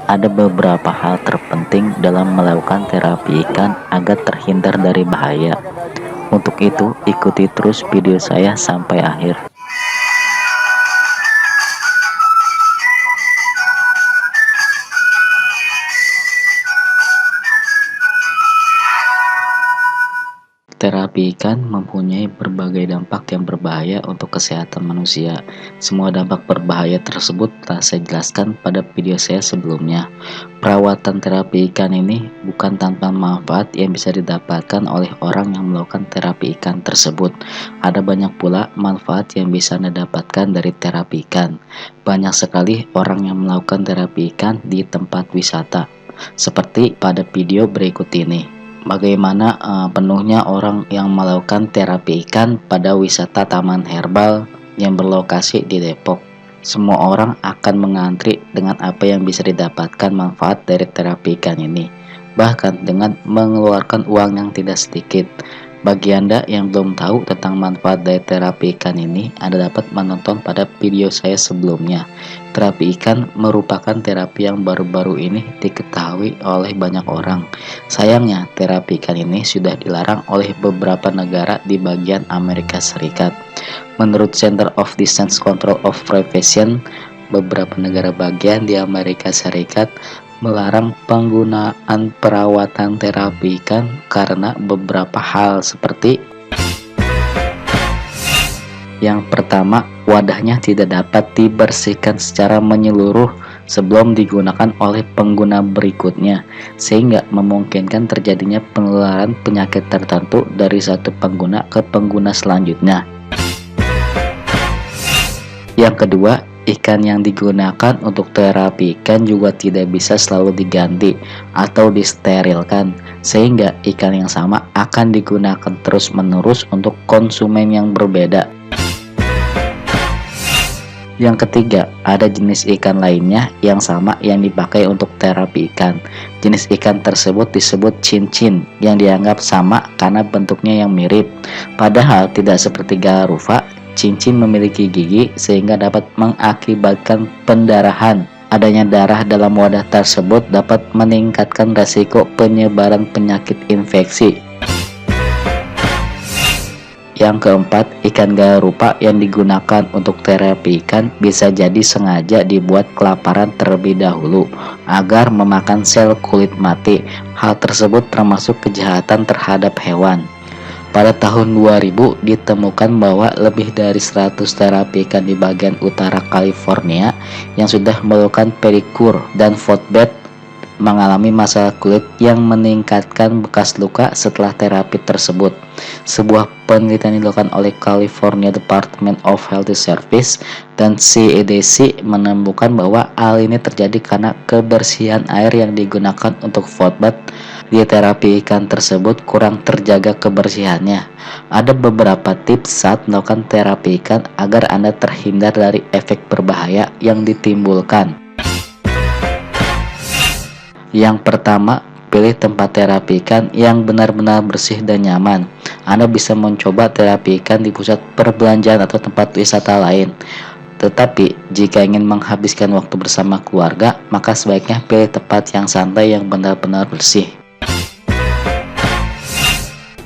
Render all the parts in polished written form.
ada beberapa hal terpenting dalam melakukan terapi ikan agar terhindar dari bahaya. Untuk itu, ikuti terus video saya sampai akhir. Terapi ikan mempunyai berbagai dampak yang berbahaya untuk kesehatan manusia. Semua dampak berbahaya tersebut telah saya jelaskan pada video saya sebelumnya. Perawatan terapi ikan ini bukan tanpa manfaat yang bisa didapatkan oleh orang yang melakukan terapi ikan tersebut. Ada banyak pula manfaat yang bisa Anda dapatkan dari terapi ikan. Banyak sekali orang yang melakukan terapi ikan di tempat wisata, seperti pada video berikut ini. Bagaimana penuhnya orang yang melakukan terapi ikan pada wisata Taman Herbal yang berlokasi di Depok. Semua orang akan mengantri dengan apa yang bisa didapatkan manfaat dari terapi ikan ini, bahkan dengan mengeluarkan uang yang tidak sedikit. Bagi Anda yang belum tahu tentang manfaat dari terapi ikan ini, Anda dapat menonton pada video saya sebelumnya. Terapi ikan merupakan terapi yang baru-baru ini diketahui oleh banyak orang. Sayangnya, terapi ikan ini sudah dilarang oleh beberapa negara di bagian Amerika Serikat. Menurut Center of Disease Control of Prevention, beberapa negara bagian di Amerika Serikat melarang penggunaan perawatan terapi ikan karena beberapa hal seperti: yang pertama, wadahnya tidak dapat dibersihkan secara menyeluruh sebelum digunakan oleh pengguna berikutnya, sehingga memungkinkan terjadinya penularan penyakit tertentu dari satu pengguna ke pengguna selanjutnya. Yang kedua, ikan yang digunakan untuk terapi ikan juga tidak bisa selalu diganti atau disterilkan, sehingga ikan yang sama akan digunakan terus-menerus untuk konsumen yang berbeda. Yang ketiga, ada jenis ikan lainnya yang sama yang dipakai untuk terapi ikan. Jenis ikan tersebut disebut cincin, yang dianggap sama karena bentuknya yang mirip. Padahal tidak seperti garufa, cincin memiliki gigi sehingga dapat mengakibatkan pendarahan. Adanya darah dalam wadah tersebut dapat meningkatkan resiko penyebaran penyakit infeksi. Yang keempat, ikan garupa yang digunakan untuk terapi ikan bisa jadi sengaja dibuat kelaparan terlebih dahulu agar memakan sel kulit mati. Hal tersebut termasuk kejahatan terhadap hewan. Pada tahun 2000 ditemukan bahwa lebih dari 100 terapi ikan di bagian utara California yang sudah melakukan pedikur dan footbath mengalami masalah kulit yang meningkatkan bekas luka setelah terapi tersebut. Sebuah penelitian dilakukan oleh California Department of Health Service dan CDC menemukan bahwa hal ini terjadi karena kebersihan air yang digunakan untuk footbath di terapi ikan tersebut kurang terjaga kebersihannya. Ada beberapa tips saat melakukan terapi ikan agar Anda terhindar dari efek berbahaya yang ditimbulkan. Yang pertama, pilih tempat terapi ikan yang benar-benar bersih dan nyaman. Anda bisa mencoba terapi ikan di pusat perbelanjaan atau tempat wisata lain. Tetapi, jika ingin menghabiskan waktu bersama keluarga, maka sebaiknya pilih tempat yang santai yang benar-benar bersih.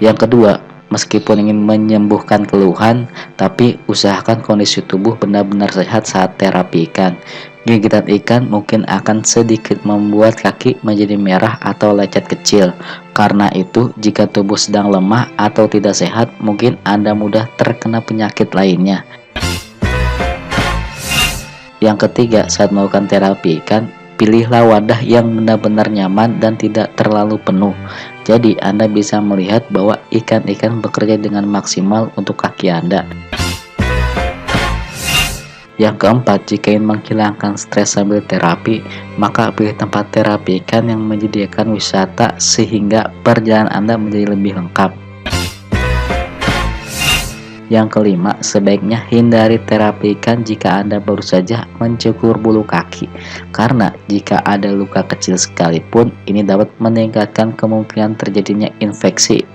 Yang kedua, meskipun ingin menyembuhkan keluhan, tapi usahakan kondisi tubuh benar-benar sehat saat terapi ikan. Gigitan ikan mungkin akan sedikit membuat kaki menjadi merah atau lecet kecil. Karena itu, jika tubuh sedang lemah atau tidak sehat, mungkin Anda mudah terkena penyakit lainnya. Yang ketiga, saat melakukan terapi ikan, pilihlah wadah yang benar-benar nyaman dan tidak terlalu penuh. Jadi, Anda bisa melihat bahwa ikan-ikan bekerja dengan maksimal untuk kaki Anda. Yang keempat, jika ingin menghilangkan stres sambil terapi, maka pilih tempat terapi ikan yang menyediakan wisata sehingga perjalanan Anda menjadi lebih lengkap. Yang kelima, sebaiknya hindari terapi ikan jika Anda baru saja mencukur bulu kaki, karena jika ada luka kecil sekalipun, ini dapat meningkatkan kemungkinan terjadinya infeksi.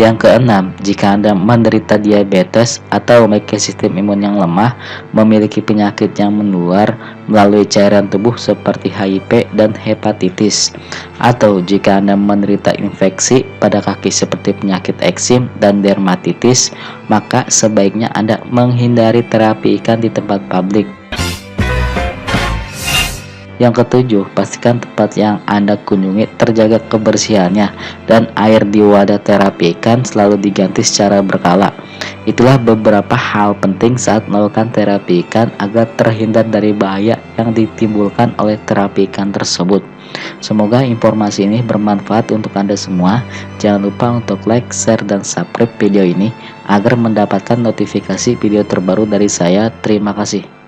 Yang keenam, jika Anda menderita diabetes atau memiliki sistem imun yang lemah, memiliki penyakit yang menular melalui cairan tubuh seperti HIV dan hepatitis, atau jika Anda menderita infeksi pada kaki seperti penyakit eksim dan dermatitis, maka sebaiknya Anda menghindari terapi ikan di tempat publik. Yang ketujuh, pastikan tempat yang Anda kunjungi terjaga kebersihannya dan air di wadah terapi ikan selalu diganti secara berkala. Itulah beberapa hal penting saat melakukan terapi ikan agar terhindar dari bahaya yang ditimbulkan oleh terapi ikan tersebut. Semoga informasi ini bermanfaat untuk Anda semua. Jangan lupa untuk like, share, dan subscribe video ini agar mendapatkan notifikasi video terbaru dari saya. Terima kasih.